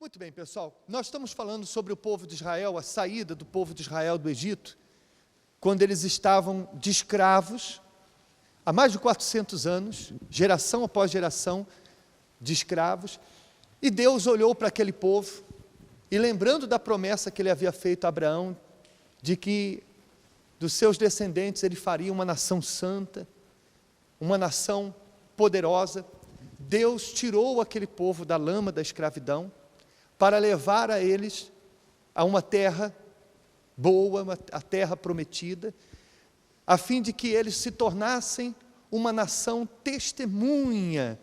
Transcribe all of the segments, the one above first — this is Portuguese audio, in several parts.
Muito bem, pessoal, nós estamos falando sobre o povo de Israel, a saída do povo de Israel do Egito, quando eles estavam de escravos, há mais de 400 anos, geração após geração de escravos, e Deus olhou para aquele povo, e lembrando da promessa que ele havia feito a Abraão, de que dos seus descendentes ele faria uma nação santa, uma nação poderosa, Deus tirou aquele povo da lama da escravidão, para levar a eles a uma terra boa, a terra prometida, a fim de que eles se tornassem uma nação testemunha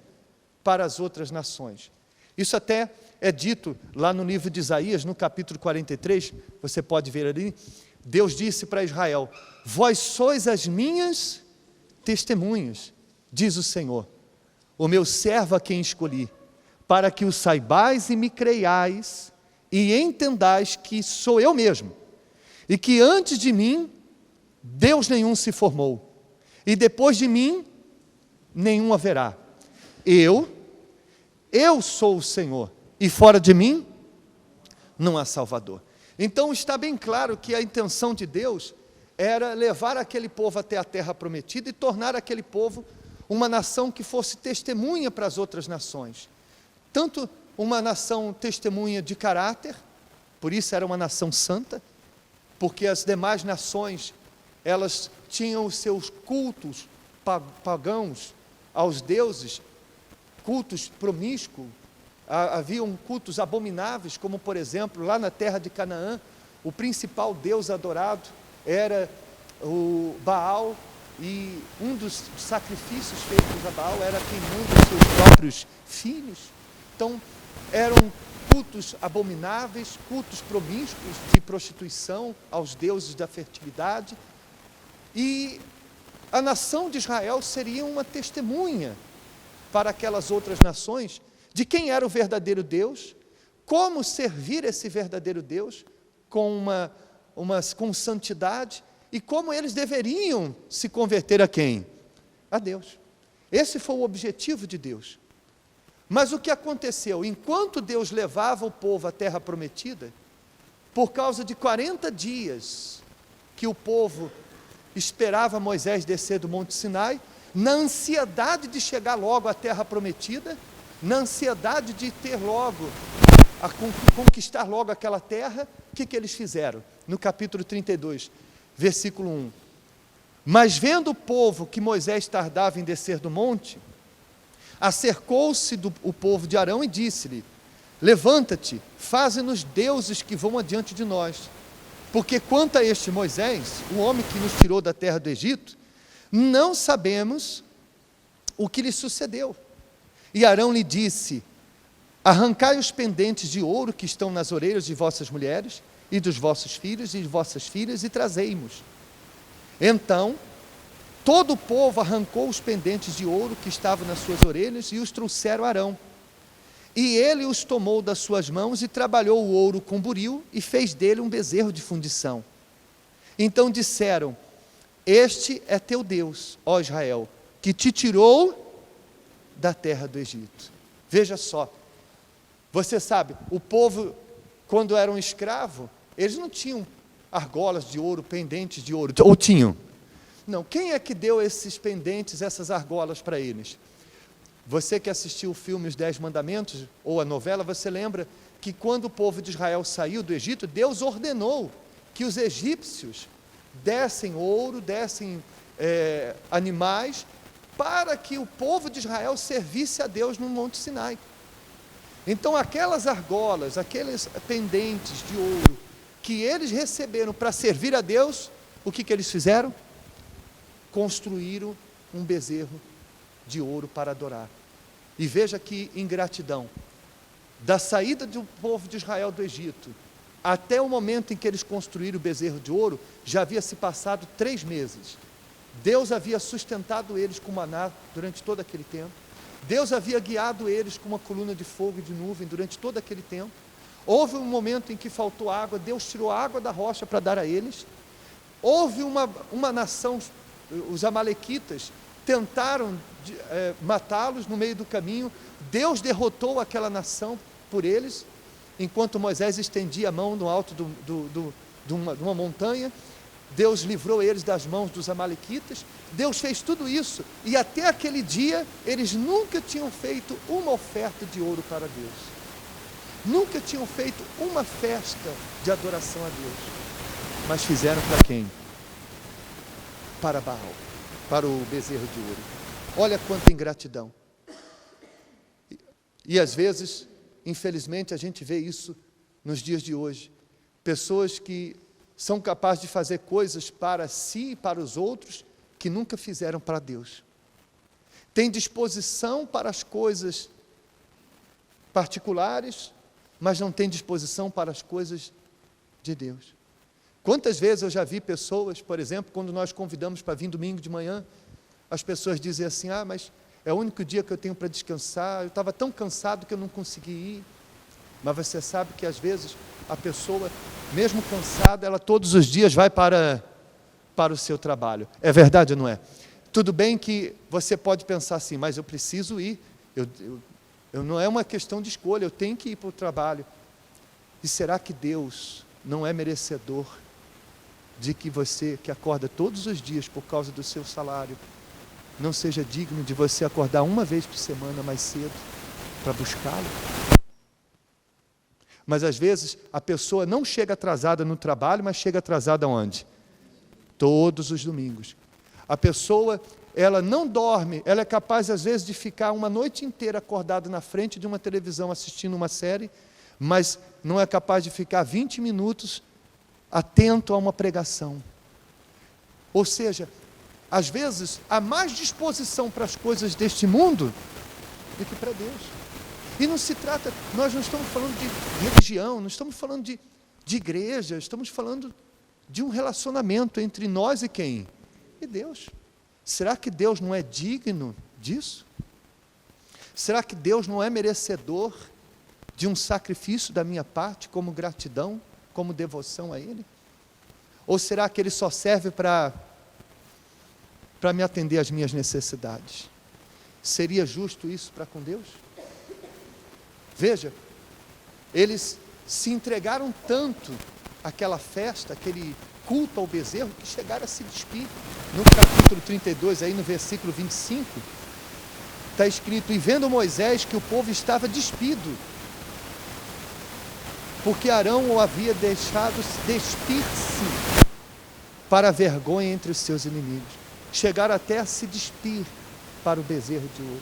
para as outras nações. Isso até é dito lá no livro de Isaías, no capítulo 43, você pode ver ali, Deus disse para Israel: vós sois as minhas testemunhas, diz o Senhor, o meu servo a quem escolhi, para que o saibais e me creiais, e entendais que sou eu mesmo, e que antes de mim, Deus nenhum se formou, e depois de mim, nenhum haverá. Eu sou o Senhor, e fora de mim, não há Salvador. Então está bem claro que a intenção de Deus era levar aquele povo até a terra prometida, e tornar aquele povo uma nação que fosse testemunha para as outras nações. Tanto uma nação testemunha de caráter, por isso era uma nação santa, porque as demais nações, elas tinham os seus cultos pagãos aos deuses, cultos promíscuos, haviam cultos abomináveis, como por exemplo, lá na terra de Canaã, o principal deus adorado era o Baal, e um dos sacrifícios feitos a Baal era queimando os seus próprios filhos. Então, eram cultos abomináveis, cultos promíscuos de prostituição aos deuses da fertilidade, e a nação de Israel seria uma testemunha para aquelas outras nações de quem era o verdadeiro Deus, como servir esse verdadeiro Deus com com santidade, e como eles deveriam se converter a quem? A Deus. Esse foi o objetivo de Deus. Mas o que aconteceu? Enquanto Deus levava o povo à terra prometida, por causa de 40 dias que o povo esperava Moisés descer do Monte Sinai, na ansiedade de chegar logo à terra prometida, na ansiedade de ter logo, conquistar logo aquela terra, o que eles fizeram? No capítulo 32, versículo 1. Mas vendo o povo que Moisés tardava em descer do monte, acercou-se o povo de Arão e disse-lhe: levanta-te, faze-nos deuses que vão adiante de nós, porque quanto a este Moisés, o homem que nos tirou da terra do Egito, não sabemos o que lhe sucedeu. E Arão lhe disse: arrancai os pendentes de ouro que estão nas orelhas de vossas mulheres, e dos vossos filhos e de vossas filhas, e trazei-mos. Então todo o povo arrancou os pendentes de ouro que estavam nas suas orelhas, e os trouxeram a Arão. E ele os tomou das suas mãos, e trabalhou o ouro com buril, e fez dele um bezerro de fundição. Então disseram: este é teu Deus, ó Israel, que te tirou da terra do Egito. Veja só, você sabe, o povo, quando era um escravo, eles não tinham argolas de ouro, pendentes de ouro, ou tinham? Não, quem é que deu esses pendentes, essas argolas para eles? Você que assistiu o filme Os 10 Mandamentos, ou a novela, você lembra que quando o povo de Israel saiu do Egito, Deus ordenou que os egípcios dessem ouro, dessem animais, para que o povo de Israel servisse a Deus no Monte Sinai. Então aquelas argolas, aqueles pendentes de ouro, que eles receberam para servir a Deus, o que eles fizeram? Construíram um bezerro de ouro para adorar. E veja que ingratidão, da saída do povo de Israel do Egito, até o momento em que eles construíram o bezerro de ouro, já havia se passado 3 meses. Deus havia sustentado eles com maná durante todo aquele tempo. Deus havia guiado eles com uma coluna de fogo e de nuvem durante todo aquele tempo. Houve um momento em que faltou água, Deus tirou a água da rocha para dar a eles. Houve uma nação, os amalequitas, tentaram matá-los no meio do caminho. Deus derrotou aquela nação por eles. enquanto Moisés estendia a mão no alto de uma montanha, Deus livrou eles das mãos dos amalequitas. Deus fez tudo isso, e até aquele dia, eles nunca tinham feito uma oferta de ouro para Deus, nunca tinham feito uma festa de adoração a Deus, mas fizeram para quem? Para Baal, para o bezerro de ouro. Olha quanta ingratidão. E às vezes, infelizmente, a gente vê isso nos dias de hoje. Pessoas que são capazes de fazer coisas para si e para os outros que nunca fizeram para Deus. Tem disposição para as coisas particulares, mas não tem disposição para as coisas de Deus. Quantas vezes eu já vi pessoas, por exemplo, quando nós convidamos para vir domingo de manhã, as pessoas dizem assim, mas é o único dia que eu tenho para descansar, eu estava tão cansado que eu não consegui ir. Mas você sabe que às vezes a pessoa, mesmo cansada, ela todos os dias vai para o seu trabalho. É verdade ou não é? Tudo bem que você pode pensar assim, mas eu preciso ir, não é uma questão de escolha, eu tenho que ir para o trabalho. E será que Deus não é merecedor de que você, que acorda todos os dias por causa do seu salário, não seja digno de você acordar uma vez por semana mais cedo para buscá-lo? Mas às vezes a pessoa não chega atrasada no trabalho, mas chega atrasada onde? Todos os domingos. A pessoa, ela não dorme, ela é capaz às vezes de ficar uma noite inteira acordada na frente de uma televisão assistindo uma série, mas não é capaz de ficar 20 minutos atento a uma pregação. Ou seja, às vezes há mais disposição para as coisas deste mundo do que para Deus. E não se trata, nós não estamos falando de religião, não estamos falando de igreja, estamos falando de um relacionamento entre nós e quem? E Deus. Será que Deus não é digno disso? Será que Deus não é merecedor de um sacrifício da minha parte como gratidão, como devoção a Ele? Ou será que Ele só serve para me atender às minhas necessidades? Seria justo isso para com Deus? Veja, eles se entregaram tanto àquela festa, aquele culto ao bezerro, que chegaram a se despir. No capítulo 32, aí no versículo 25, está escrito, e vendo Moisés que o povo estava despido, porque Arão o havia deixado despir-se para a vergonha entre os seus inimigos. Chegaram até a se despir para o bezerro de ouro.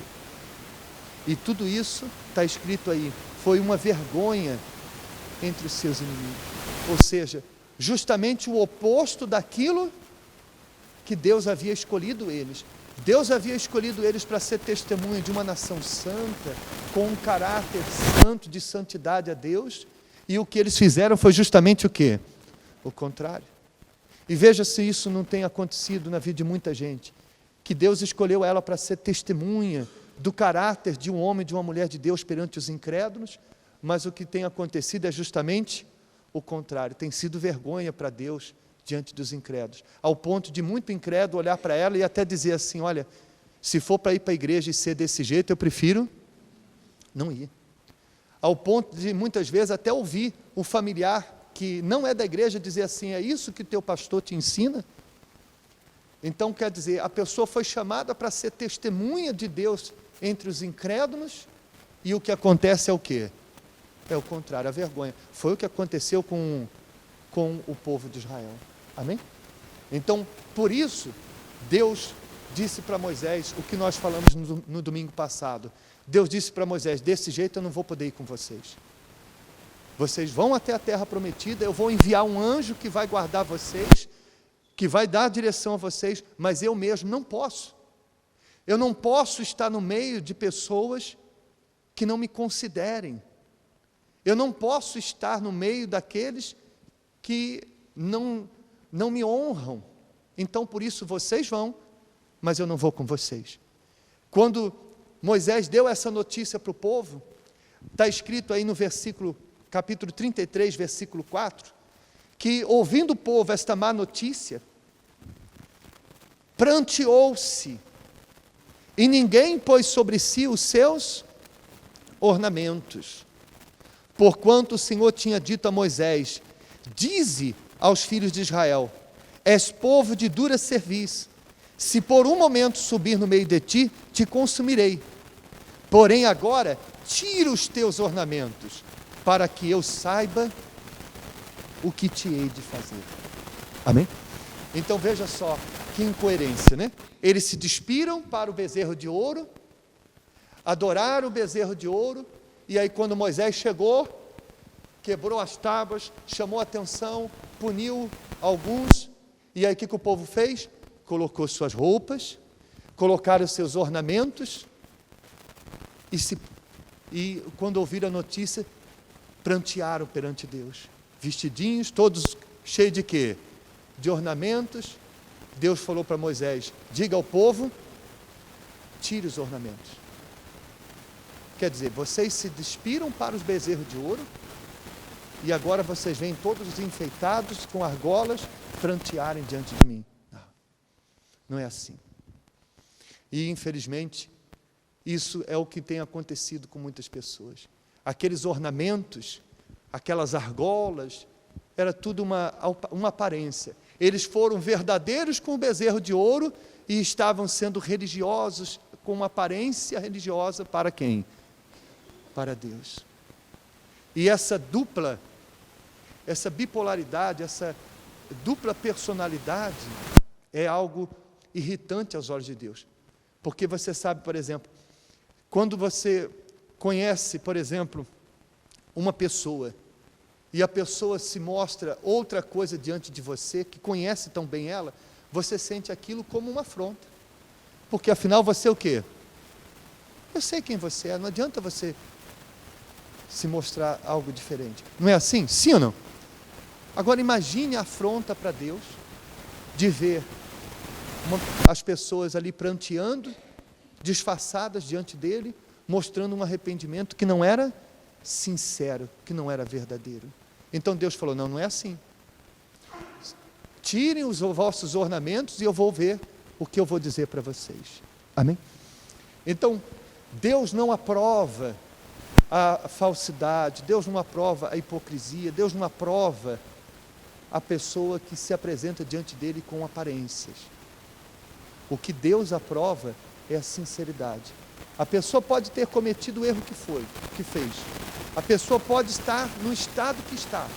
E tudo isso, está escrito aí, foi uma vergonha entre os seus inimigos. Ou seja, justamente o oposto daquilo que Deus havia escolhido eles. Deus havia escolhido eles para ser testemunha de uma nação santa, com um caráter santo, de santidade a Deus, e o que eles fizeram foi justamente o quê? O contrário. E veja se isso não tem acontecido na vida de muita gente, que Deus escolheu ela para ser testemunha do caráter de um homem, de uma mulher de Deus perante os incrédulos, mas o que tem acontecido é justamente o contrário, tem sido vergonha para Deus diante dos incrédulos, ao ponto de muito incrédulo olhar para ela e até dizer assim, olha, se for para ir para a igreja e ser desse jeito, eu prefiro não ir. Ao ponto de muitas vezes até ouvir um familiar que não é da igreja dizer assim, é isso que teu pastor te ensina? Então quer dizer, a pessoa foi chamada para ser testemunha de Deus entre os incrédulos, e o que acontece é o quê? É o contrário, a vergonha. Foi o que aconteceu com o povo de Israel. Amém? Então, por isso, Deus disse para Moisés, o que nós falamos no domingo passado. Deus disse para Moisés, desse jeito eu não vou poder ir com vocês. Vocês vão até a terra prometida, eu vou enviar um anjo que vai guardar vocês, que vai dar a direção a vocês, mas eu mesmo não posso. Eu não posso estar no meio de pessoas que não me considerem. Eu não posso estar no meio daqueles que não me honram. Então, por isso, vocês vão, mas eu não vou com vocês. Quando Moisés deu essa notícia para o povo, está escrito aí no capítulo 33, versículo 4, que ouvindo o povo esta má notícia, pranteou-se, e ninguém pôs sobre si os seus ornamentos. porquanto o Senhor tinha dito a Moisés: dize aos filhos de Israel: és povo de dura cerviz, se por um momento subir no meio de ti, te consumirei. Porém agora, tira os teus ornamentos, para que eu saiba o que te hei de fazer. Amém? Então veja só, que incoerência, né? Eles se despiram para o bezerro de ouro, adoraram o bezerro de ouro, e aí quando Moisés chegou, quebrou as tábuas, chamou a atenção, puniu alguns, e aí o que o povo fez? Colocou suas roupas, colocaram seus ornamentos, e quando ouviram a notícia, prantearam perante Deus, vestidinhos, todos cheios de quê? De ornamentos. Deus falou para Moisés: diga ao povo, tire os ornamentos. Quer dizer, vocês se despiram para os bezerros de ouro, e agora vocês vêm todos enfeitados com argolas, prantearem diante de mim. Não, não é assim. E infelizmente, isso é o que tem acontecido com muitas pessoas. Aqueles ornamentos, aquelas argolas, era tudo uma aparência. Eles foram verdadeiros com o bezerro de ouro e estavam sendo religiosos, com uma aparência religiosa para quem? Para Deus. E essa bipolaridade, essa dupla personalidade é algo irritante aos olhos de Deus. Porque você sabe, por exemplo, quando você conhece, por exemplo, uma pessoa, e a pessoa se mostra outra coisa diante de você, que conhece tão bem ela, você sente aquilo como uma afronta. Porque afinal você é o quê? Eu sei quem você é, não adianta você se mostrar algo diferente. Não é assim? Sim ou não? Agora imagine a afronta para Deus, de ver as pessoas ali pranteando, disfarçadas diante dele, mostrando um arrependimento que não era sincero, que não era verdadeiro. Então Deus falou: não, não é assim. Tirem os vossos ornamentos e eu vou ver o que eu vou dizer para vocês. Amém? Então, Deus não aprova a falsidade, Deus não aprova a hipocrisia, Deus não aprova a pessoa que se apresenta diante dele com aparências. O que Deus aprova é a sinceridade. A pessoa pode ter cometido o erro que fez. A pessoa pode estar no estado que está.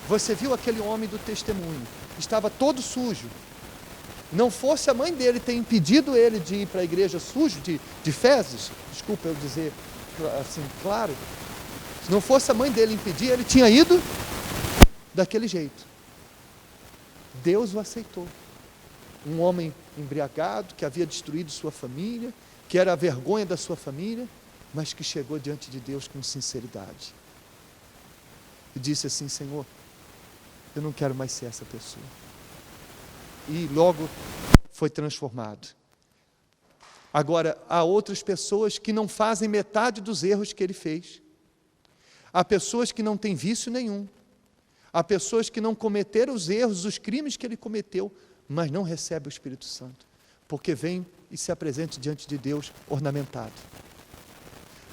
Você viu aquele homem do testemunho, estava todo sujo. Não fosse a mãe dele ter impedido ele de ir para a igreja sujo, de fezes, desculpa eu dizer assim, claro, se não fosse a mãe dele impedir, ele tinha ido daquele jeito. Deus o aceitou. Um homem embriagado, que havia destruído sua família, que era a vergonha da sua família, mas que chegou diante de Deus com sinceridade. E disse assim: Senhor, eu não quero mais ser essa pessoa. E logo foi transformado. Agora, há outras pessoas que não fazem metade dos erros que ele fez. Há pessoas que não têm vício nenhum. Há pessoas que não cometeram os erros, os crimes que ele cometeu, mas não recebem o Espírito Santo, porque vem e se apresenta diante de Deus ornamentado.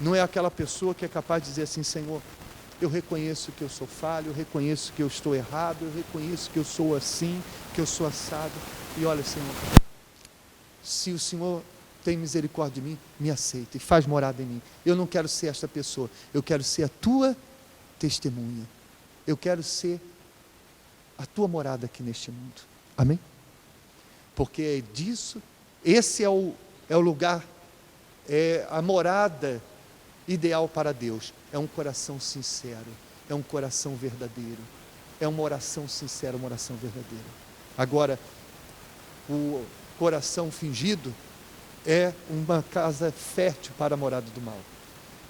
Não é aquela pessoa que é capaz de dizer assim: Senhor, eu reconheço que eu sou falho, eu reconheço que eu estou errado, eu reconheço que eu sou assim, que eu sou assado, e olha, Senhor, se o Senhor tem misericórdia de mim, me aceita e faz morada em mim. Eu não quero ser esta pessoa, eu quero ser a tua testemunha, eu quero ser a tua morada aqui neste mundo. Amém? Porque é disso, esse é o lugar, é a morada ideal para Deus. É um coração sincero, é um coração verdadeiro, é uma oração sincera, uma oração verdadeira. Agora, o coração fingido é uma casa fértil para a morada do mal.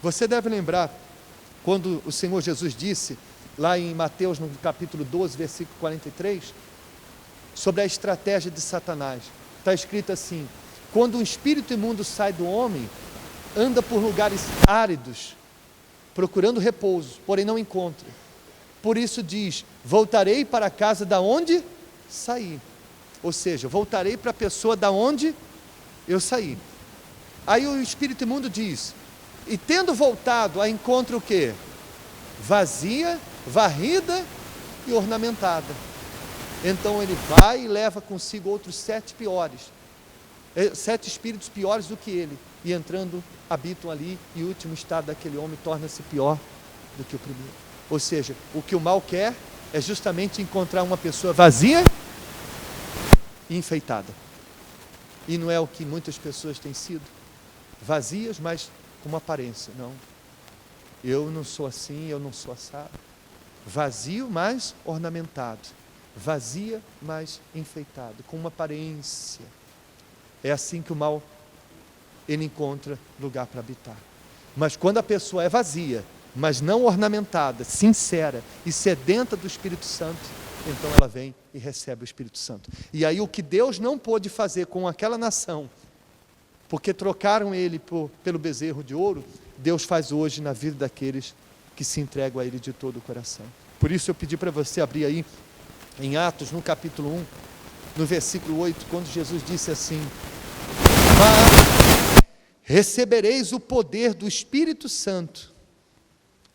Você deve lembrar quando o Senhor Jesus disse, lá em Mateus, no capítulo 12, versículo 43, sobre a estratégia de Satanás. Está escrito assim: quando um espírito imundo sai do homem, anda por lugares áridos, procurando repouso, porém não encontra. Por isso diz: voltarei para a casa da onde saí. Ou seja, voltarei para a pessoa da onde eu saí. Aí o espírito imundo diz: e tendo voltado, a encontra o quê? vazia, varrida e ornamentada. Então ele vai e leva consigo outros 7 espíritos piores do que ele, e entrando, habitam ali, e o último estado daquele homem torna-se pior do que o primeiro. Ou seja, o que o mal quer é justamente encontrar uma pessoa vazia e enfeitada. E não é o que muitas pessoas têm sido, vazias, mas com uma aparência. Não, eu não sou assim, eu não sou assado. Vazio, mas ornamentado. Vazia, mas enfeitado, com uma aparência. É assim que o mal, ele encontra lugar para habitar. Mas quando a pessoa é vazia, mas não ornamentada, sincera e sedenta do Espírito Santo, então ela vem e recebe o Espírito Santo. E aí o que Deus não pôde fazer com aquela nação, porque trocaram ele pelo bezerro de ouro, Deus faz hoje na vida daqueles que se entregam a Ele de todo o coração. Por isso eu pedi para você abrir aí, em Atos, no capítulo 1, no versículo 8, quando Jesus disse assim: mas recebereis o poder do Espírito Santo,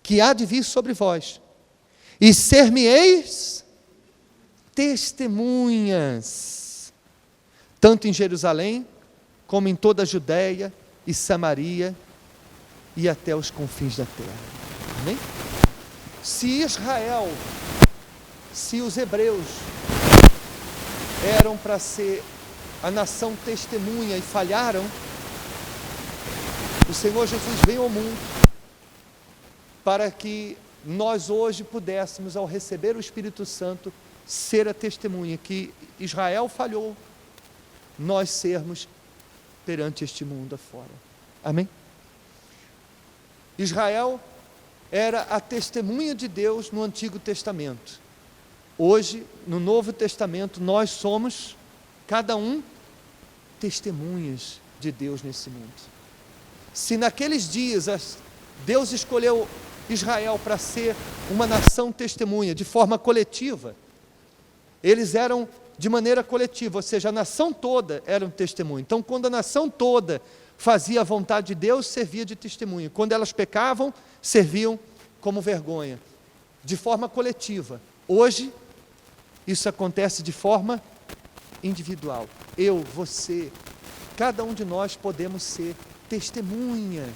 que há de vir sobre vós, e ser-me-eis testemunhas, tanto em Jerusalém, como em toda a Judéia e Samaria, e até os confins da terra. Amém? Se Israel, se os hebreus eram para ser a nação testemunha e falharam, o Senhor Jesus veio ao mundo para que nós hoje pudéssemos, ao receber o Espírito Santo, ser a testemunha que Israel falhou, nós sermos perante este mundo afora. Amém? Israel era a testemunha de Deus no Antigo Testamento. Hoje, no Novo Testamento, nós somos, cada um, testemunhas de Deus nesse mundo. Se naqueles dias Deus escolheu Israel para ser uma nação testemunha de forma coletiva, eles eram de maneira coletiva, ou seja, a nação toda era um testemunho. Então, quando a nação toda fazia a vontade de Deus, servia de testemunho. Quando elas pecavam, serviam como vergonha, de forma coletiva. Hoje, isso acontece de forma individual. Eu, você, cada um de nós podemos ser testemunha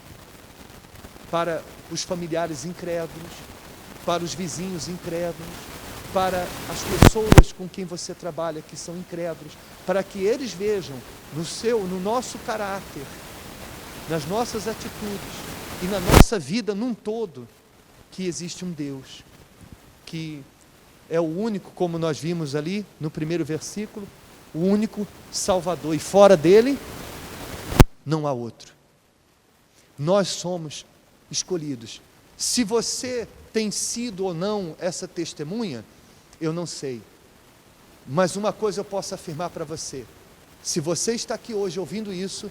para os familiares incrédulos, para os vizinhos incrédulos, para as pessoas com quem você trabalha que são incrédulos, para que eles vejam no nosso caráter, nas nossas atitudes e na nossa vida num todo, que existe um Deus, que é o único, como nós vimos ali no primeiro versículo, o único Salvador, e fora dele não há outro. Nós somos escolhidos. Se você tem sido ou não essa testemunha, eu não sei, mas uma coisa eu posso afirmar para você: se você está aqui hoje ouvindo isso,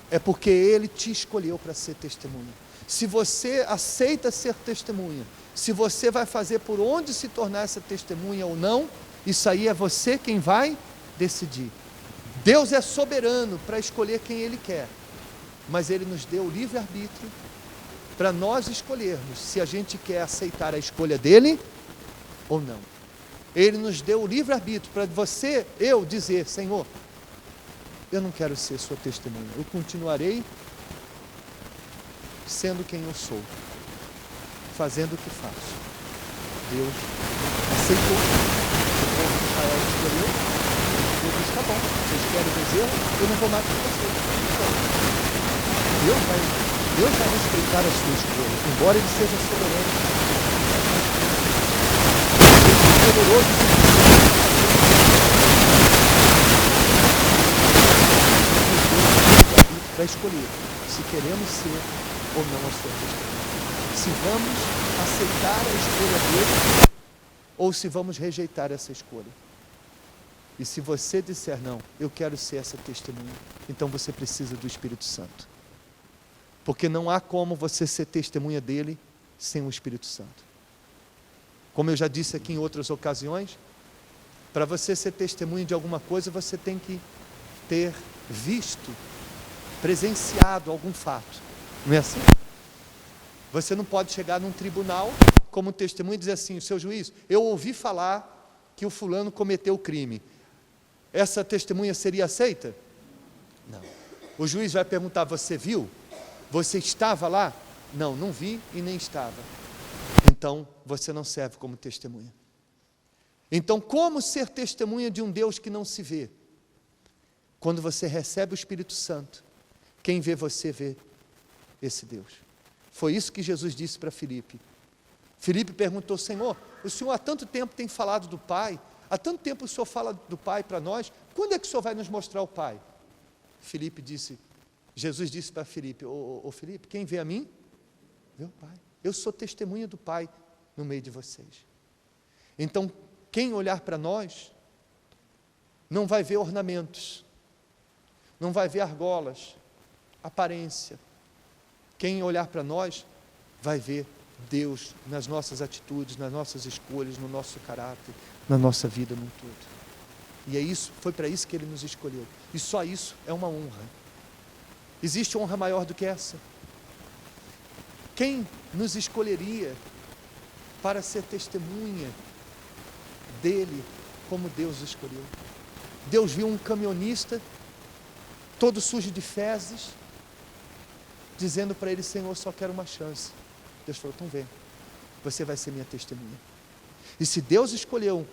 é porque Ele te escolheu para ser testemunha. Se você aceita ser testemunha, se você vai fazer por onde se tornar essa testemunha ou não, isso aí é você quem vai decidir. Deus é soberano para escolher quem Ele quer, mas Ele nos deu o livre-arbítrio para nós escolhermos se a gente quer aceitar a escolha dEle ou não. Ele nos deu o livre-arbítrio para você, eu dizer: Senhor, eu não quero ser sua testemunha, eu continuarei sendo quem eu sou, fazendo o que faço. Deus aceitou, o povo de Israel escolheu, Deus disse: tá bom, vocês querem dizer, eu não vou mais com vocês. Deus vai respeitar a sua escolha, embora Ele seja soberano. Poderoso para escolher se queremos ser ou não a sua testemunha, se vamos aceitar a escolha dele ou se vamos rejeitar essa escolha. E se você disser: não, eu quero ser essa testemunha, então você precisa do Espírito Santo, porque não há como você ser testemunha dele sem o Espírito Santo. Como eu já disse aqui em outras ocasiões, para você ser testemunha de alguma coisa, você tem que ter visto, presenciado algum fato. Não é assim? Você não pode chegar num tribunal como testemunha e dizer assim: seu juiz, eu ouvi falar que o fulano cometeu o crime. Essa testemunha seria aceita? Não. O juiz vai perguntar: você viu? Você estava lá? Não, não vi e nem estava. Então, você não serve como testemunha. Então, como ser testemunha de um Deus que não se vê? Quando você recebe o Espírito Santo, quem vê você vê esse Deus. Foi isso que Jesus disse para Filipe. Filipe perguntou: Senhor, o Senhor há tanto tempo tem falado do Pai, há tanto tempo o Senhor fala do Pai para nós, quando é que o Senhor vai nos mostrar o Pai? Jesus disse para Filipe: ô Filipe, quem vê a mim, vê o Pai. Eu sou testemunha do Pai no meio de vocês. Então, quem olhar para nós, não vai ver ornamentos, não vai ver argolas, aparência. Quem olhar para nós, vai ver Deus nas nossas atitudes, nas nossas escolhas, no nosso caráter, na nossa vida no todo. E é isso, foi para isso que Ele nos escolheu. E só isso é uma honra. Existe honra maior do que essa? Quem nos escolheria para ser testemunha dele como Deus escolheu? Deus viu um caminhonista todo sujo de fezes, dizendo para ele: Senhor, só quero uma chance. Deus falou: então vem, você vai ser minha testemunha. E se Deus escolheu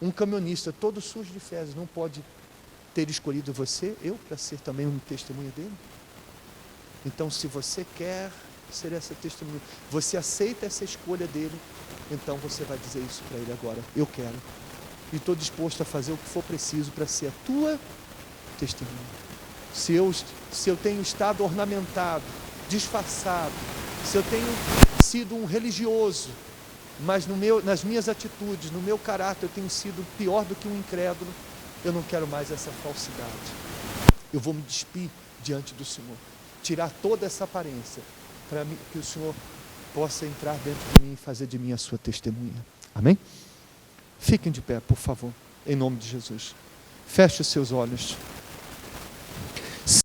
um caminhonista todo sujo de fezes, não pode ter escolhido você, eu, para ser também um testemunha dele? Então, se você quer ser essa testemunha, você aceita essa escolha dele, então você vai dizer isso para ele agora: eu quero, e estou disposto a fazer o que for preciso para ser a tua testemunha. Se eu tenho estado ornamentado, disfarçado, se eu tenho sido um religioso, mas nas minhas atitudes, no meu caráter, eu tenho sido pior do que um incrédulo, eu não quero mais essa falsidade. Eu vou me despir diante do Senhor, tirar toda essa aparência, para que o Senhor possa entrar dentro de mim e fazer de mim a sua testemunha. Amém? Fiquem de pé, por favor, em nome de Jesus. Feche os seus olhos.